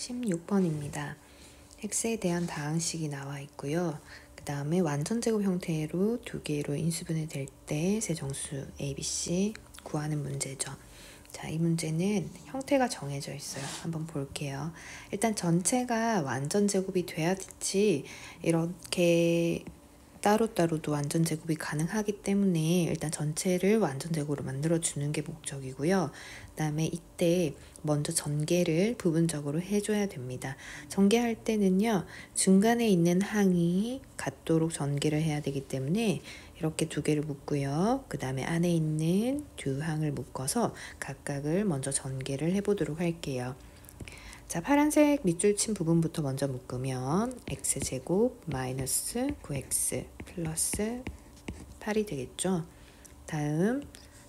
16번입니다. x에 대한 다항식이 나와 있고요. 그 다음에 완전제곱 형태로 두 개로 인수분해 될 때 세정수 a, b, c 구하는 문제죠. 자, 이 문제는 형태가 정해져 있어요. 한번 볼게요. 일단 전체가 완전제곱이 돼야지 이렇게 따로따로도 완전제곱이 가능하기 때문에 일단 전체를 완전제곱으로 만들어주는 게 목적이고요. 그 다음에 이때 먼저 전개를 부분적으로 해줘야 됩니다. 전개할 때는요, 중간에 있는 항이 같도록 전개를 해야 되기 때문에 이렇게 두 개를 묶고요. 그 다음에 안에 있는 두 항을 묶어서 각각을 먼저 전개를 해보도록 할게요. 자, 파란색 밑줄 친 부분부터 먼저 묶으면 x제곱 마이너스 9x 플러스 8이 되겠죠. 다음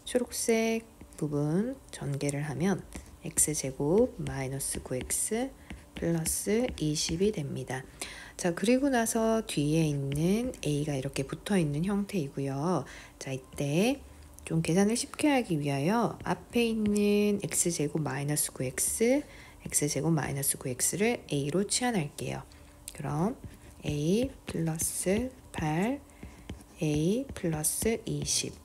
초록색 부분 전개를 하면 x제곱 마이너스 9x 플러스 20이 됩니다. 자, 그리고 나서 뒤에 있는 a가 이렇게 붙어 있는 형태이고요. 자, 이때 좀 계산을 쉽게 하기 위하여 앞에 있는 x제곱 마이너스 9x x제곱 마이너스 9x를 a로 치환할게요. 그럼 a 플러스 8 a 플러스 20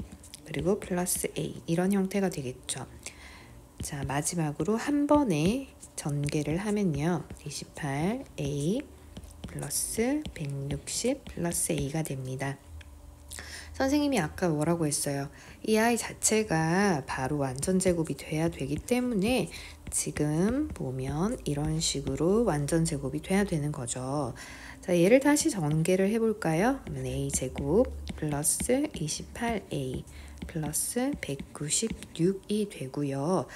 그리고 플러스 a 이런 형태가 되겠죠. 자, 마지막으로 한 번에 전개를 하면요. 28a 플러스 160 플러스 a가 됩니다. 선생님이 아까 뭐라고 했어요? 이 아이 자체가 바로 완전제곱이 돼야 되기 때문에 지금 보면 이런 식으로 완전제곱이 돼야 되는 거죠. 자, 얘를 다시 전개를 해볼까요? 그러면 a제곱 플러스 28a 플러스 196이 되고요.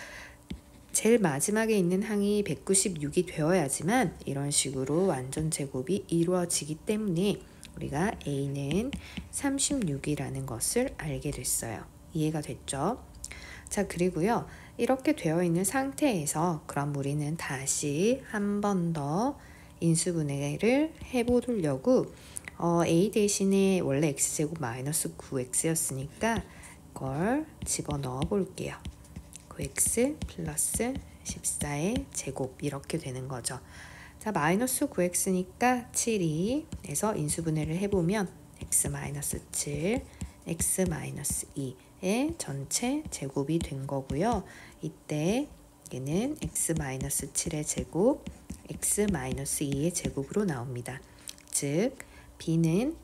제일 마지막에 있는 항이 196이 되어야지만 이런 식으로 완전제곱이 이루어지기 때문에 우리가 a는 36이라는 것을 알게 됐어요. 이해가 됐죠? 자, 그리고요. 이렇게 되어 있는 상태에서 그럼 우리는 다시 한 번 더 인수분해를 해보려고 a 대신에 원래 x제곱 마이너스 9x였으니까 그걸 집어넣어 볼게요. 9x 플러스 14의 제곱 이렇게 되는 거죠. 자, 마이너스 9x니까 7이 해서 인수분해를 해보면 x 마이너스 7, x 마이너스 2의 전체 제곱이 된 거고요. 이때 얘는 x 마이너스 7의 제곱, x 마이너스 2의 제곱으로 나옵니다. 즉 b는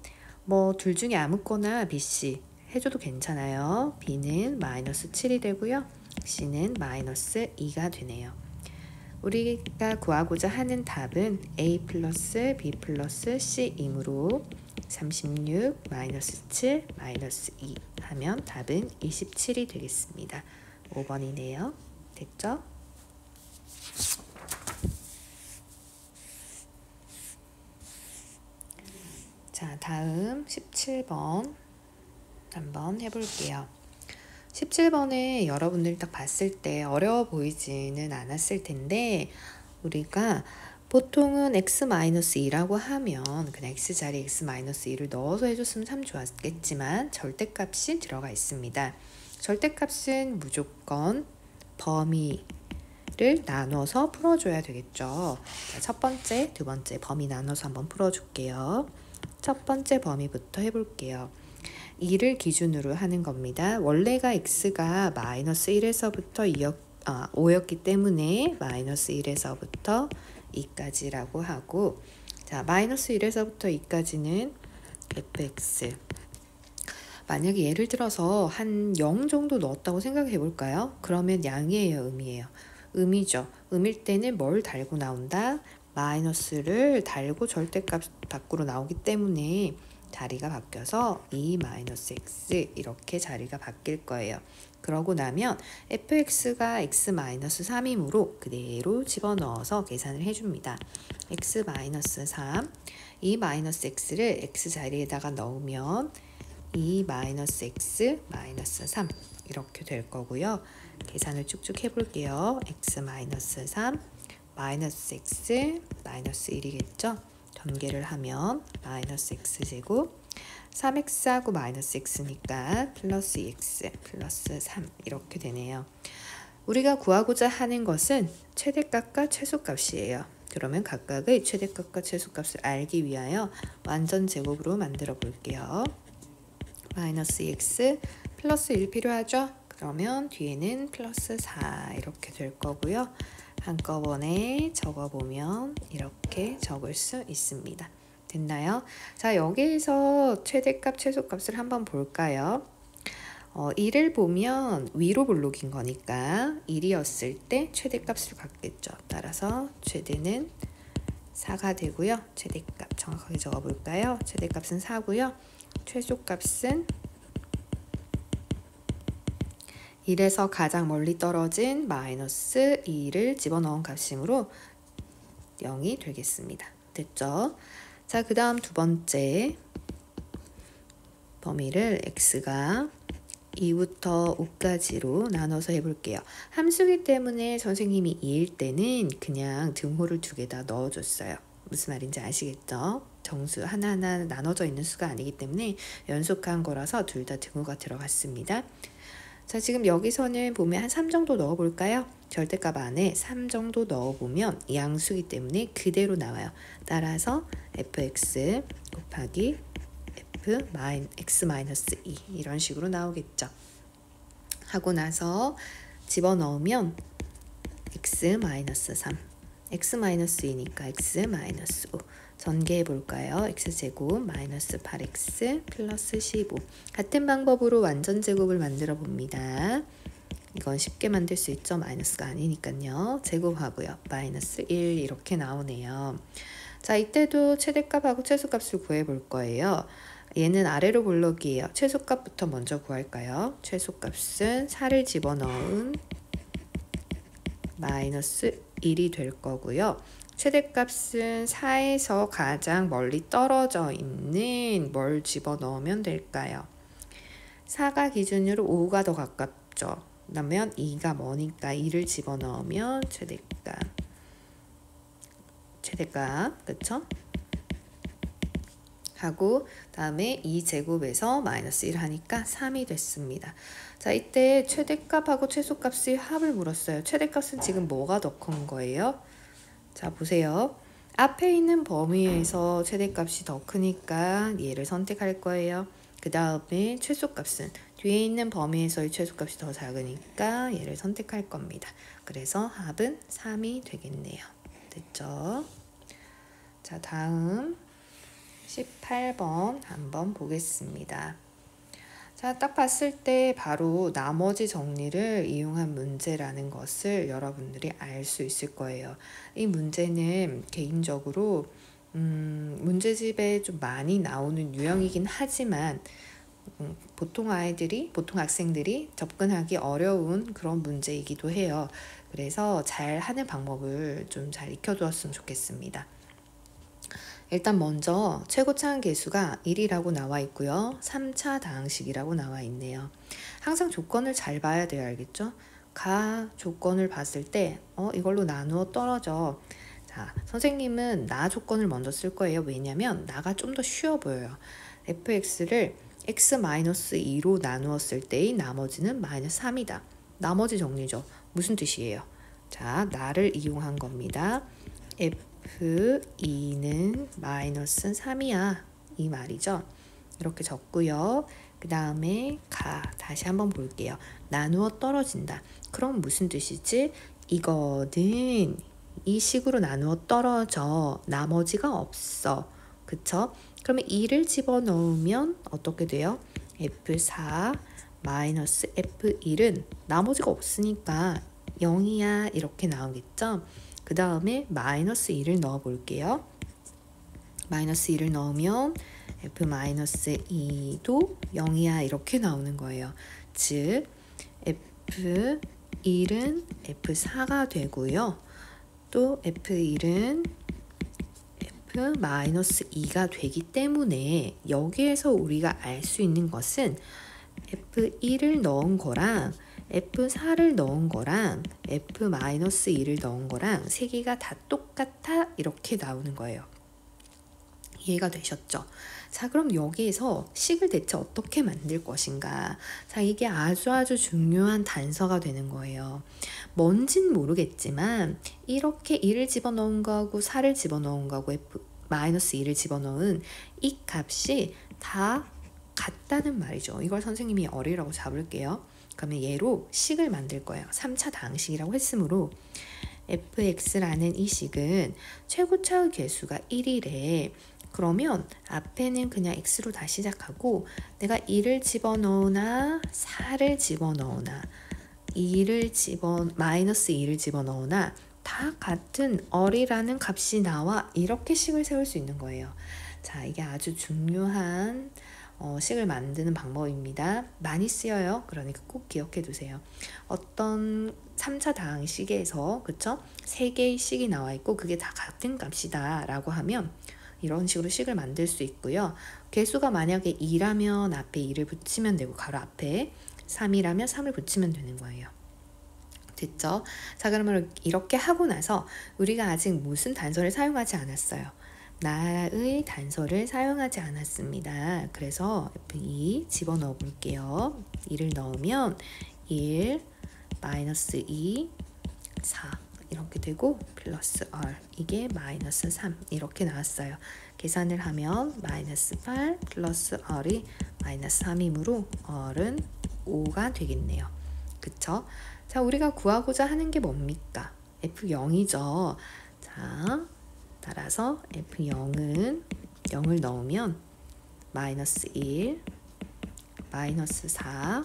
뭐 둘 중에 아무거나 bc 해줘도 괜찮아요. b는 마이너스 7이 되고요. c는 마이너스 2가 되네요. 우리가 구하고자 하는 답은 a 플러스 b 플러스 c이므로 36 마이너스 7 마이너스 2 하면 답은 27이 되겠습니다. 5번이네요. 됐죠? 자, 다음 17번 한번 해볼게요. 17번에 여러분들이 딱 봤을 때 어려워 보이지는 않았을 텐데 우리가 보통은 x-2라고 하면 그냥 x자리에 x-2를 넣어서 해줬으면 참 좋았겠지만 절대값이 들어가 있습니다. 절대값은 무조건 범위를 나눠서 풀어줘야 되겠죠. 자, 첫 번째, 두 번째 범위 나눠서 한번 풀어줄게요. 첫 번째 범위부터 해볼게요. 2를 기준으로 하는 겁니다. 원래가 x가 마이너스 1에서부터 5였기 때문에 마이너스 1에서부터 2까지라고 하고, 자, 마이너스 1에서부터 2까지는 fx. 만약에 예를 들어서 한 0 정도 넣었다고 생각해 볼까요? 그러면 양이에요, 음이에요? 음이죠. 음일 때는 뭘 달고 나온다? 마이너스를 달고 절대값 밖으로 나오기 때문에 자리가 바뀌어서 2-x 이렇게 자리가 바뀔 거예요. 그러고 나면 fx가 x-3이므로 그대로 집어넣어서 계산을 해줍니다. x-3, 2-x를 x자리에다가 넣으면 2-x-3 이렇게 될 거고요. 계산을 쭉쭉 해볼게요. x-3 마이너스 x 마이너스 1이겠죠? 전개를 하면 마이너스 x제곱 3x하고 마이너스 x니까 플러스 2x 플러스 3 이렇게 되네요. 우리가 구하고자 하는 것은 최대값과 최소값이에요. 그러면 각각의 최대값과 최소값을 알기 위하여 완전 제곱으로 만들어 볼게요. 마이너스 2x 플러스 1 필요하죠? 그러면 뒤에는 플러스 4 이렇게 될 거고요. 한꺼번에 적어보면 이렇게 적을 수 있습니다. 됐나요? 자, 여기에서 최대값, 최소값을 한번 볼까요? 1을 보면 위로 볼록인 거니까 1이었을 때 최대값을 갖겠죠. 따라서 최대는 4가 되고요. 최대값 정확하게 적어볼까요? 최대값은 4고요. 최소값은 1에서 가장 멀리 떨어진 마이너스 2를 집어넣은 값이므로 0이 되겠습니다. 됐죠? 자, 그 다음 두 번째 범위를 x가 2부터 5까지로 나눠서 해볼게요. 함수기 때문에 선생님이 2일 때는 그냥 등호를 두 개 다 넣어줬어요. 무슨 말인지 아시겠죠? 정수 하나하나 나눠져 있는 수가 아니기 때문에 연속한 거라서 둘 다 등호가 들어갔습니다. 자, 지금 여기서는 보면 한 3 정도 넣어볼까요? 절대값 안에 3 정도 넣어보면 양수기 때문에 그대로 나와요. 따라서 fx 곱하기 x-2 이런 식으로 나오겠죠. 하고 나서 집어넣으면 x-3 x-2니까 x-5 전개해 볼까요? x제곱 마이너스 8x 플러스 15 같은 방법으로 완전 제곱을 만들어 봅니다. 이건 쉽게 만들 수 있죠. 마이너스가 아니니까요. 제곱하고요. 마이너스 1 이렇게 나오네요. 자, 이때도 최대값하고 최소값을 구해 볼 거예요. 얘는 아래로 볼록이에요. 최소값부터 먼저 구할까요? 최소값은 4를 집어넣은 마이너스 1이 될 거고요. 최대값은 4에서 가장 멀리 떨어져 있는 뭘 집어넣으면 될까요? 4가 기준으로 5가 더 가깝죠. 그러면 2가 뭐니까 2를 집어넣으면 최대값 그쵸? 하고 다음에 2제곱에서 마이너스 1 하니까 3이 됐습니다. 자, 이때 최대값하고 최소값의 합을 물었어요. 최대값은 지금 뭐가 더 큰 거예요? 자, 보세요. 앞에 있는 범위에서 최대값이 더 크니까 얘를 선택할 거예요. 그 다음에 최소값은 뒤에 있는 범위에서의 최소값이 더 작으니까 얘를 선택할 겁니다. 그래서 합은 3이 되겠네요. 됐죠? 자, 다음 18번 한번 보겠습니다. 자, 딱 봤을 때 바로 나머지 정리를 이용한 문제라는 것을 여러분들이 알 수 있을 거예요. 이 문제는 개인적으로 문제집에 좀 많이 나오는 유형이긴 하지만 보통 학생들이 접근하기 어려운 그런 문제이기도 해요. 그래서 잘 하는 방법을 좀 잘 익혀두었으면 좋겠습니다. 일단 먼저 최고차항 계수가 1이라고 나와 있고요. 3차 다항식이라고 나와 있네요. 항상 조건을 잘 봐야 돼요. 알겠죠? 가 조건을 봤을 때 이걸로 나누어 떨어져. 자, 선생님은 나 조건을 먼저 쓸 거예요. 왜냐면 나가 좀 더 쉬워 보여요. fx를 x-2로 나누었을 때의 나머지는 마이너스 3이다. 나머지 정리죠. 무슨 뜻이에요? 자, 나를 이용한 겁니다. f2는 마이너스 3이야. 이 말이죠. 이렇게 적고요. 그 다음에 다시 한번 볼게요. 나누어 떨어진다. 그럼 무슨 뜻이지? 이거는 이 식으로 나누어 떨어져. 나머지가 없어. 그쵸? 그러면 2를 집어넣으면 어떻게 돼요? f4 마이너스 f1은 나머지가 없으니까 0이야. 이렇게 나오겠죠? 그 다음에 마이너스 2를 넣어 볼게요. 마이너스 2를 넣으면 f-2도 0이야 이렇게 나오는 거예요. 즉 f1은 f4가 되고요. 또 f1은 f-2가 되기 때문에 여기에서 우리가 알 수 있는 것은 f1을 넣은 거랑 f4를 넣은 거랑 f-2를 넣은 거랑 세 개가 다 똑같아 이렇게 나오는 거예요. 이해가 되셨죠? 자, 그럼 여기에서 식을 대체 어떻게 만들 것인가? 자, 이게 아주 중요한 단서가 되는 거예요. 뭔진 모르겠지만 이렇게 1을 집어넣은 거하고 4를 집어넣은 거하고 F-2를 집어넣은 이 값이 다 같다는 말이죠. 이걸 선생님이 어리라고 잡을게요. 그러면 얘로 식을 만들 거예요. 3차 다항식이라고 했으므로 fx라는 이 식은 최고차의 개수가 1이래. 그러면 앞에는 그냥 x로 다 시작하고 내가 1을 집어넣으나 4를 집어넣으나 마이너스 2를 집어넣으나 다 같은 어리라는 값이 나와. 이렇게 식을 세울 수 있는 거예요. 자, 이게 아주 중요한 식을 만드는 방법입니다. 많이 쓰여요. 그러니까 꼭 기억해 두세요. 어떤 3차 다항식에서 그쵸? 3개의 식이 나와 있고 그게 다 같은 값이다 라고 하면 이런 식으로 식을 만들 수 있고요. 개수가 만약에 2라면 앞에 2를 붙이면 되고 가로 앞에 3이라면 3을 붙이면 되는 거예요. 됐죠? 자, 그러면 이렇게 하고 나서 우리가 아직 무슨 단서를 사용하지 않았어요. 나의 단서를 사용하지 않았습니다. 그래서 F2 집어넣어 볼게요. 2를 넣으면 1, 마이너스 2, 4 이렇게 되고 플러스 R 이게 마이너스 3 이렇게 나왔어요. 계산을 하면 마이너스 8 플러스 R이 마이너스 3이므로 R은 5가 되겠네요. 그쵸? 자, 우리가 구하고자 하는 게 뭡니까? F0이죠. 자, 따라서 F0은 0을 넣으면 마이너스 1, 마이너스 4,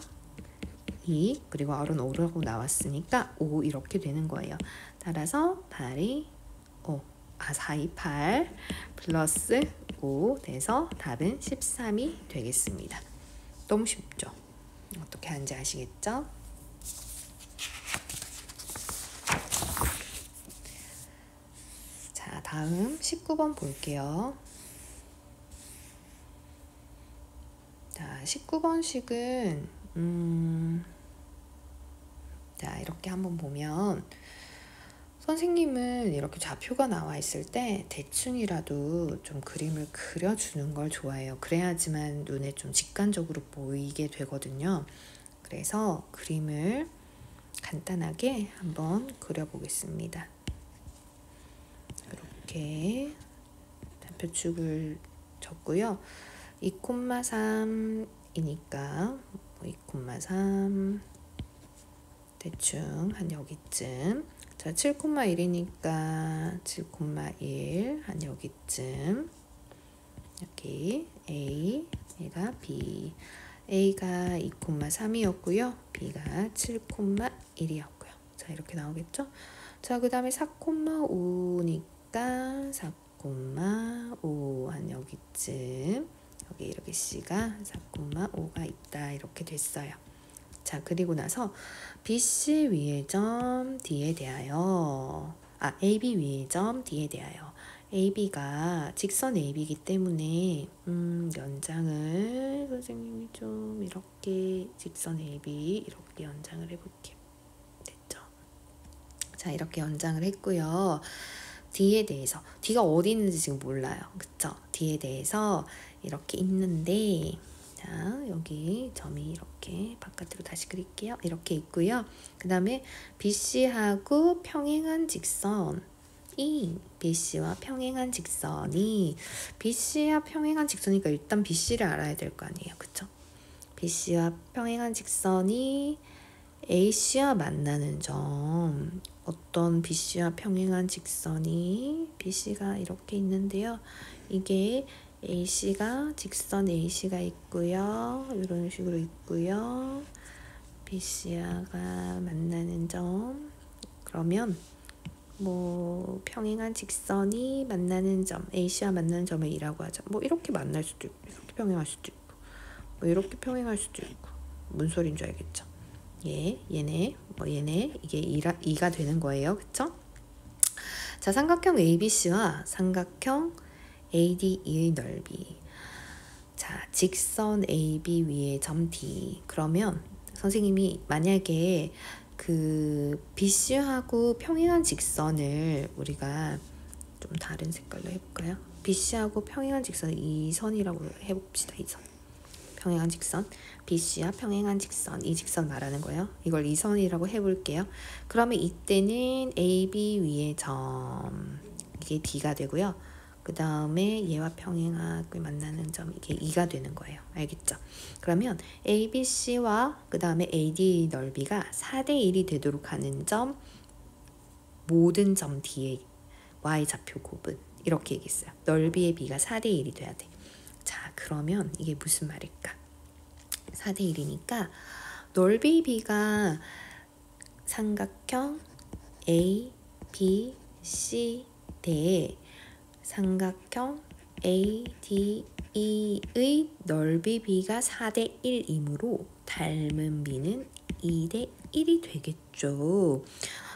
2, 그리고 R은 5라고 나왔으니까 5 이렇게 되는 거예요. 따라서 8이 5, 4, 2, 8 플러스 5 돼서 답은 13이 되겠습니다. 너무 쉽죠? 어떻게 하는지 아시겠죠? 자, 다음 19번 볼게요. 자, 19번식은 자, 이렇게 한번 보면 선생님은 이렇게 좌표가 나와 있을 때 대충이라도 좀 그림을 그려주는 걸 좋아해요. 그래야지만 눈에 좀 직관적으로 보이게 되거든요. 그래서 그림을 간단하게 한번 그려보겠습니다. 이렇게 좌표축을 적고요. 2,3이니까 2,3 대충 한 여기쯤. 자, 7,1이니까 7,1 한 여기쯤. 여기 A, 얘가 B. A가 2,3이었고요. B가 7,1이었고요. 자, 이렇게 나오겠죠? 자, 그 다음에 4,5니까 4,5 한 여기쯤. 여기 이렇게 C가 4,5가 있다. 이렇게 됐어요. 자, 그리고 나서 BC 위의 점 D에 대하여 AB 위의 점 D에 대하여 AB가 직선 AB이기 때문에 연장을 선생님이 좀 이렇게 직선 AB 이렇게 연장을 해볼게요. 됐죠? 자, 이렇게 연장을 했고요. D에 대해서 D가 어디 있는지 지금 몰라요. 그쵸? D에 대해서 이렇게 있는데 자, 여기 점이 이렇게 바깥으로 다시 그릴게요. 이렇게 있고요. 그 다음에 BC하고 평행한 직선이 BC와 평행한 직선이 BC와 평행한 직선이니까 일단 BC를 알아야 될 거 아니에요. 그쵸? BC와 평행한 직선이 AC와 만나는 점. 어떤 BC와 평행한 직선이 BC가 이렇게 있는데요. 이게 AC가 직선 AC가 있고요. 이런 식으로 있고요. BC가 만나는 점. 그러면 뭐 평행한 직선이 만나는 점, AC와 만나는 점을 E라고 하죠. 뭐 이렇게 만날 수도 있고, 이렇게 평행할 수도 있고, 뭐 이렇게 평행할 수도 있고. 뭔 소리인 줄 알겠죠? 얘네, 얘네 이게 2가 되는 거예요. 그쵸? 자, 삼각형 ABC와 삼각형 ADE의 넓이. 자, 직선 AB 위에 점 D. 그러면 선생님이 만약에 그 BC하고 평행한 직선을 우리가 좀 다른 색깔로 해볼까요? BC하고 평행한 직선 이 선이라고 해봅시다. 이 선. 평행한 직선. BC와 평행한 직선. 이 직선 말하는 거예요. 이걸 이 선이라고 해볼게요. 그러면 이때는 AB 위의 점. 이게 D가 되고요. 그 다음에 얘와 평행하게 만나는 점 이게 2가 되는 거예요. 알겠죠? 그러면 ABC와 그 다음에 AD 넓이가 4대1이 되도록 하는 점 모든 점 D의 Y좌표 곱은 이렇게 얘기했어요. 넓이의 B가 4대1이 돼야 돼. 자, 그러면 이게 무슨 말일까? 4대1이니까 넓이 B가 삼각형 A, B, C 대에 삼각형 A, D, E의 넓이 B가 4대1이므로 닮은 B는 2대1이 되겠죠.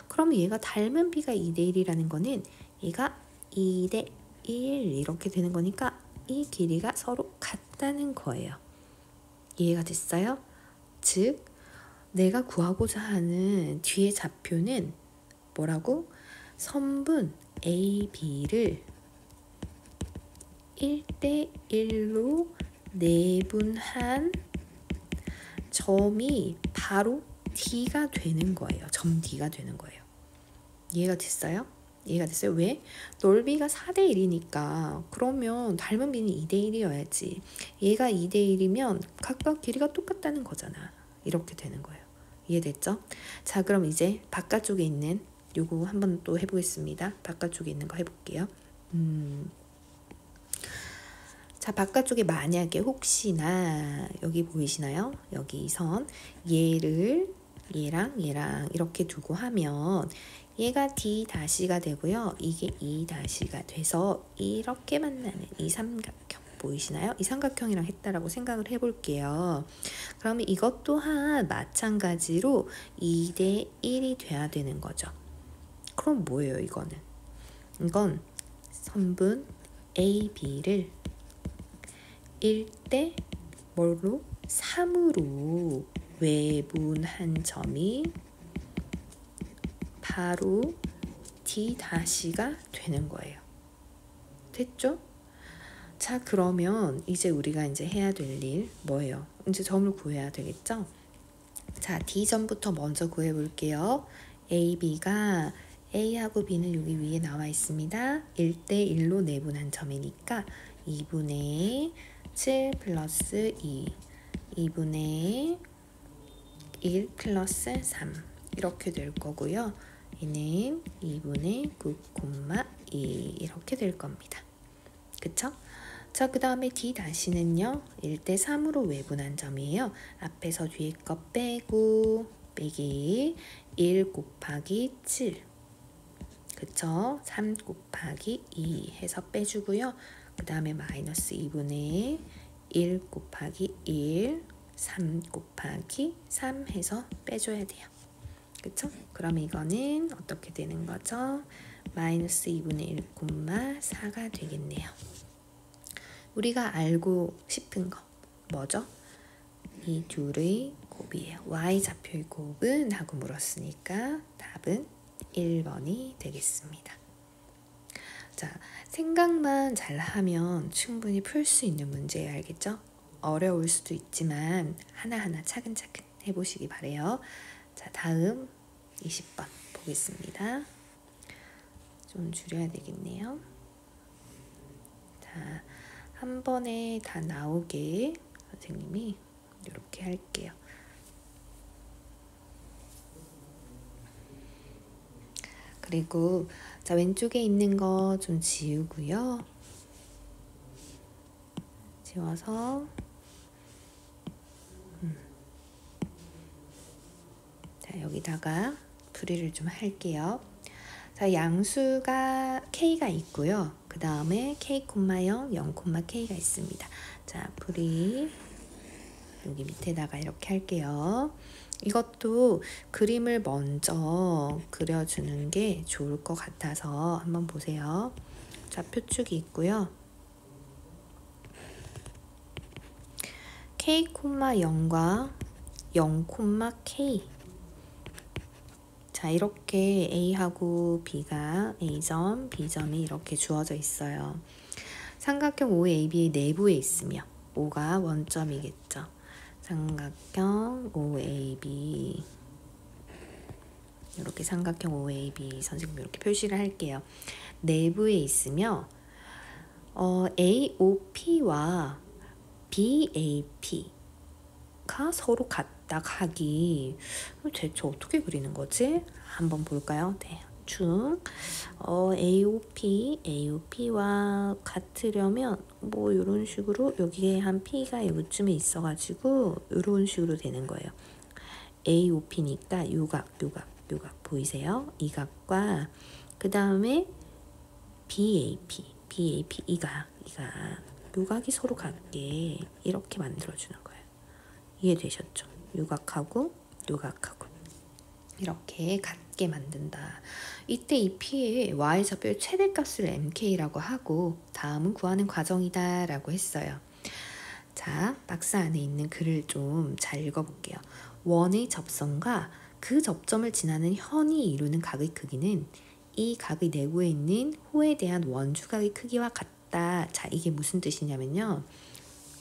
그럼 얘가 닮은 B가 2대1이라는 거는 얘가 2대1 이렇게 되는 거니까 이 길이가 서로 같다는 거예요. 이해가 됐어요? 즉 내가 구하고자 하는 뒤의 좌표는 뭐라고? 선분 AB를 1대1로 내분한 점이 바로 D가 되는 거예요. 점 D가 되는 거예요. 이해가 됐어요? 이해가 됐어요? 왜? 넓이가 4대1이니까 그러면 닮은 B는 2대1이어야지. 얘가 2대1이면 각각 길이가 똑같다는 거잖아. 이렇게 되는 거예요. 이해됐죠? 자, 그럼 이제 바깥쪽에 있는 요거 한번 또 해보겠습니다. 바깥쪽에 있는 거 해볼게요. 자, 바깥쪽에 만약에 혹시나 여기 보이시나요? 여기 이 선 얘를 얘랑 이렇게 두고 하면 얘가 D-가 되고요. 이게 E-가 돼서 이렇게 만나는 이 삼각형 보이시나요? 이 삼각형이랑 했다라고 생각을 해볼게요. 그러면 이것 또한 마찬가지로 2대1이 돼야 되는 거죠. 그럼 뭐예요, 이거는? 이건 선분 AB를 1대 뭘로? 3으로 외분한 점이 바로 D-가 되는 거예요. 됐죠? 자, 그러면 이제 우리가 이제 해야 될 일 뭐예요? 이제 점을 구해야 되겠죠? 자, D점부터 먼저 구해 볼게요. AB가 A하고 B는 여기 위에 나와 있습니다. 1대1로 내분한 점이니까 2분의 7 플러스 2 2분의 1 플러스 3 이렇게 될 거고요. 얘는 2분의 9,2 이렇게 될 겁니다. 그쵸? 자, 그 다음에 D-는요 1대3으로 외분한 점이에요. 앞에서 뒤에 거 빼고 빼기 1 곱하기 7 그쵸? 3 곱하기 2 해서 빼주고요. 그 다음에 마이너스 2분의 1 곱하기 1 3 곱하기 3 해서 빼줘야 돼요. 그쵸? 그럼 이거는 어떻게 되는 거죠? 마이너스 2분의 1,4가 되겠네요. 우리가 알고 싶은 거 뭐죠? 이 둘의 곱이에요. Y좌표의 곱은? 하고 물었으니까 답은 1번이 되겠습니다. 자, 생각만 잘하면 충분히 풀 수 있는 문제예요. 알겠죠? 어려울 수도 있지만 하나하나 차근차근 해보시기 바래요. 자, 다음 20번 보겠습니다. 좀 줄여야 되겠네요. 자, 한 번에 다 나오게 선생님이 이렇게 할게요. 그리고 자, 왼쪽에 있는 거 좀 지우고요. 지워서 자, 여기다가 풀이를 좀 할게요. 자, 양수가 K가 있고요. 그 다음에 K, 0, 0, K가 있습니다. 자, 풀이 여기 밑에다가 이렇게 할게요. 이것도 그림을 먼저 그려주는 게 좋을 것 같아서 한번 보세요. 좌표축이 있고요. K, 0과 0, K 자, 이렇게 A하고 B가 A점, B점이 이렇게 주어져 있어요. 삼각형 OAB의 내부에 있으며 O가 원점이겠죠. 삼각형 OAB, 이렇게 삼각형 OAB 선생님 이렇게 표시를 할게요. 내부에 있으며 AOP와 BAP가 서로 같다 각이 대체 어떻게 그리는 거지? 한번 볼까요? 대충 AOP와 같으려면 뭐 이런 식으로 여기에 한 P가 여기쯤에 있어가지고 이런 식으로 되는 거예요. AOP니까 요각 보이세요? 이 각과 그 다음에 BAP 이각 요각이 서로 같게 이렇게 만들어주는 거예요. 이해되셨죠? 요각하고 요각하고 이렇게 같게 만든다. 이때 이 P의 Y좌표의 최대값을 MK라고 하고 다음은 구하는 과정이다 라고 했어요. 자, 박스 안에 있는 글을 좀 잘 읽어볼게요. 원의 접선과 그 접점을 지나는 현이 이루는 각의 크기는 이 각의 내부에 있는 호에 대한 원주각의 크기와 같다. 자, 이게 무슨 뜻이냐면요.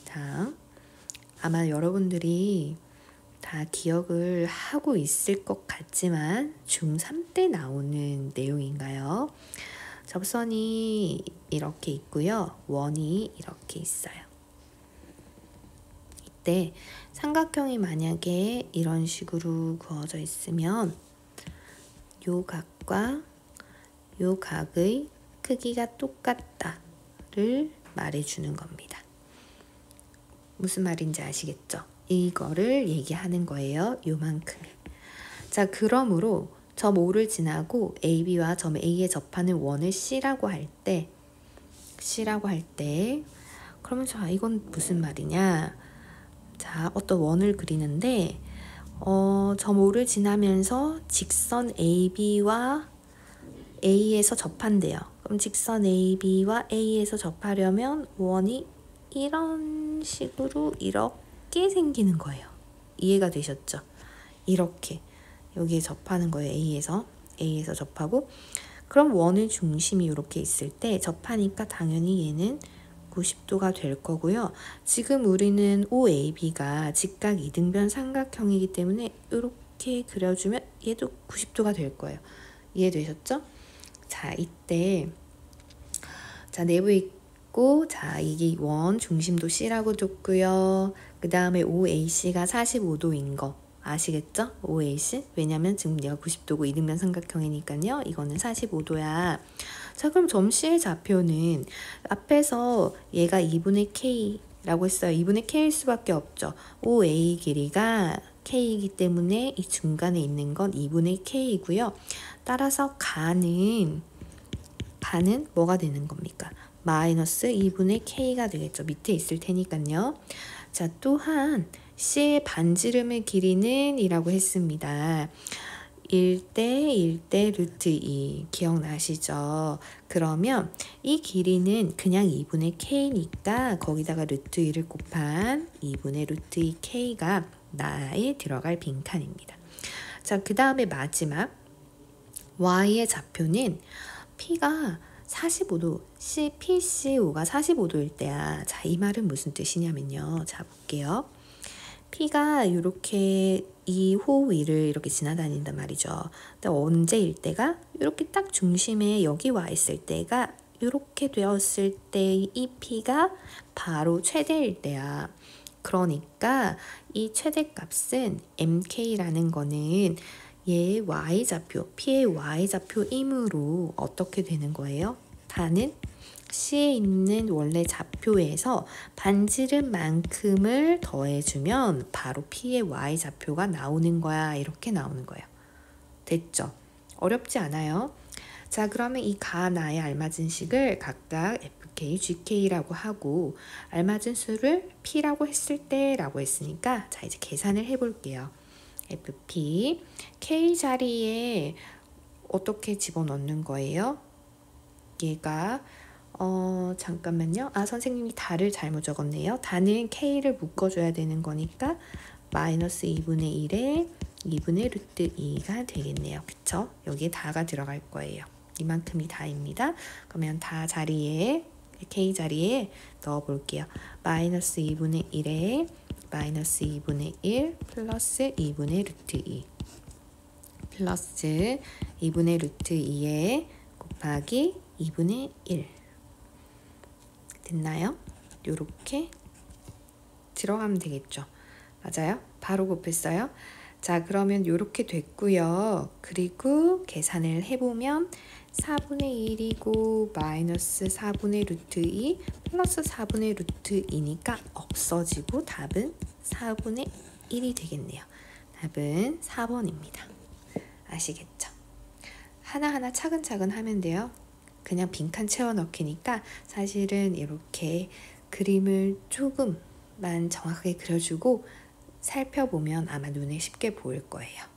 자, 아마 여러분들이 다 기억을 하고 있을 것 같지만 중3 때 나오는 내용인가요? 접선이 이렇게 있고요. 원이 이렇게 있어요. 이때 삼각형이 만약에 이런 식으로 그어져 있으면 요 각과 요 각의 크기가 똑같다를 말해주는 겁니다. 무슨 말인지 아시겠죠? 이거를 얘기하는 거예요. 요만큼이. 자, 그러므로 점 O를 지나고 AB와 점 A에 접하는 원을 C라고 할 때 그러면 자, 이건 무슨 말이냐? 자, 어떤 원을 그리는데 점 O를 지나면서 직선 AB와 A에서 접한대요. 그럼 직선 AB와 A에서 접하려면 원이 이런 식으로 이렇게 생기는 거예요. 이해가 되셨죠? 이렇게 여기에 접하는 거예요. A에서 접하고 그럼 원의 중심이 이렇게 있을 때 접하니까 당연히 얘는 90도가 될 거고요. 지금 우리는 OAB가 직각 이등변 삼각형이기 때문에 이렇게 그려주면 얘도 90도가 될 거예요. 이해되셨죠? 자, 이때 자, 내부에 있고 자, 이게 원 중심도 C라고 줬고요. 그 다음에 OAC가 45도인 거 아시겠죠? OAC. 왜냐면 지금 얘가 90도고 이등변 삼각형이니까요. 이거는 45도야. 자, 그럼 점 C의 좌표는 앞에서 얘가 2분의 K라고 했어요. 2분의 K일 수밖에 없죠. OA 길이가 K이기 때문에 이 중간에 있는 건 2분의 K이고요. 따라서 가는 뭐가 되는 겁니까? 마이너스 2분의 K가 되겠죠. 밑에 있을 테니까요. 자, 또한 C의 반지름의 길이는 이라고 했습니다. 1대 루트 2 기억나시죠? 그러면 이 길이는 그냥 2분의 K니까 거기다가 루트 2를 곱한 2분의 루트 2 K가 나에 들어갈 빈칸입니다. 자, 그 다음에 마지막 Y의 좌표는 P가 45도, PCO가 45도일 때야. 자, 이 말은 무슨 뜻이냐면요. 자, 볼게요. P가 이렇게 이 호 위를 이렇게 지나다닌단 말이죠. 근데 언제일 때가 이렇게 딱 중심에 여기 와 있을 때가 이렇게 되었을 때 이 P가 바로 최대일 때야. 그러니까 이 최대값은 MK라는 거는 얘의 Y좌표, P의 Y좌표이므로 어떻게 되는 거예요? 다는 C에 있는 원래 좌표에서 반지름만큼을 더해주면 바로 P의 Y좌표가 나오는 거야. 이렇게 나오는 거예요. 됐죠? 어렵지 않아요? 자, 그러면 이 가나에 알맞은 식을 각각 FK, GK라고 하고 알맞은 수를 P라고 했을 때라고 했으니까 자, 이제 계산을 해볼게요. FP, K 자리에 어떻게 집어넣는 거예요? 얘가 잠깐만요. 선생님이 다를 잘못 적었네요. 다는 K를 묶어줘야 되는 거니까 마이너스 2분의 1에 2분의 루트 2가 되겠네요. 그쵸? 여기에 다가 들어갈 거예요. 이만큼이 다입니다. 그러면 다 자리에 k 자리에 넣어 볼게요. 마이너스 2분의 1에 마이너스 2분의 1 플러스 2분의 루트 2 플러스 2분의 루트 2에 곱하기 2분의 1 됐나요? 요렇게 들어가면 되겠죠. 맞아요? 바로 곱했어요. 자, 그러면 요렇게 됐고요. 그리고 계산을 해보면 4분의 1이고 마이너스 4분의 루트 2 플러스 4분의 루트 2니까 없어지고 답은 4분의 1이 되겠네요. 답은 4번입니다. 아시겠죠? 하나하나 차근차근 하면 돼요. 그냥 빈칸 채워 넣기니까 사실은 이렇게 그림을 조금만 정확하게 그려주고 살펴보면 아마 눈에 쉽게 보일 거예요.